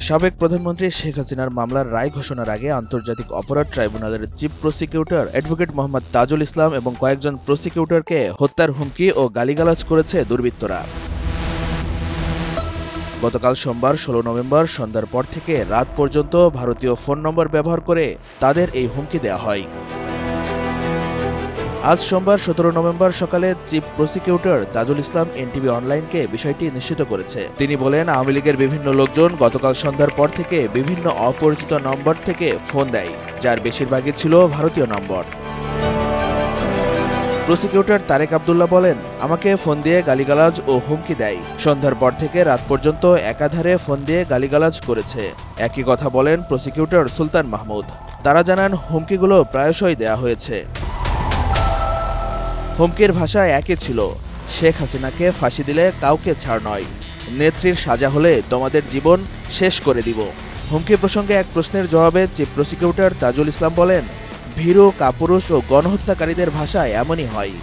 সাবেক প্রধানমন্ত্রী শেখ হাসিনার মামলার রায় ঘোষণার আগে আন্তর্জাতিক অপরাধ ট্রাইব্যুনালের chief prosecutor advocate Mohammad Tajul Islam এবং কয়েকজন প্রসিকিউটরকে হত্যার হুমকি ও গালিগালাজ করেছে দুর্বৃত্তরা। গতকাল সোমবার ১৬ নভেম্বর সন্ধ্যার পর থেকে রাত পর্যন্ত ভারতীয় ফোন নম্বর ব্যবহার করে তাদের এই হুমকি দেওয়া হয়। আজ সোমবার ১৭ নভেম্বর সকালে chief prosecutor Tajul Islam NTV অনলাইনকে বিষয়টি নিশ্চিত করেছে। তিনি বলেন, আওয়ামী লীগের বিভিন্ন লোকজন গতকাল সন্ধ্যার পর থেকে বিভিন্ন অপরিচিত নম্বর থেকে ফোন দেয়, যার বেশিরভাগই ছিল ভারতীয় নম্বর। প্রসিকিউটর তারেক আব্দুল্লাহ বলেন, আমাকে ফোন দিয়ে গালিগালাজ ও হুমকি দেয়। সন্ধ্যার পর থেকে রাত পর্যন্ত একাধারে ফোন দিয়ে গালিগালাজ করেছে। একই কথা বলেন প্রসিকিউটর সুলতান মাহমুদ। তারা জানান, হুমকিগুলো প্রায়শই দেয়া হয়েছে। হুমকির ভাষা একই ছিল, শেখ হাসিনাকে ফাঁসি দিলে কাউকে ছাড় নয়, নেত্রীর সাজা হলে তোমাদের জীবন শেষ করে দিব। হুমকি প্রসঙ্গে এক প্রশ্নের জবাবে চিফ প্রসিকিউটর তাজুল ইসলাম বলেন, ভীরু কাপুরুষ ও গণহত্যাকারীদের ভাষা এমনই হয়,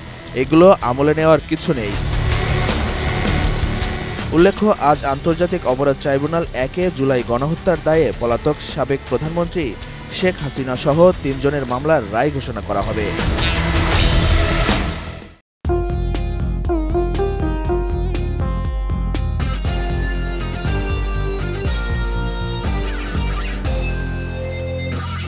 এগুলো আমলে নেওয়ার কিছু নেই। উল্লেখ্য, আজ আন্তর্জাতিক অপরাধ ট্রাইব্যুনাল ১ জুলাই গণহত্যার দায়ে পলাতক সাবেক প্রধানমন্ত্রী শেখ হাসিনা সহ ৩ জনের মামলার রায় ঘোষণা করা হবে।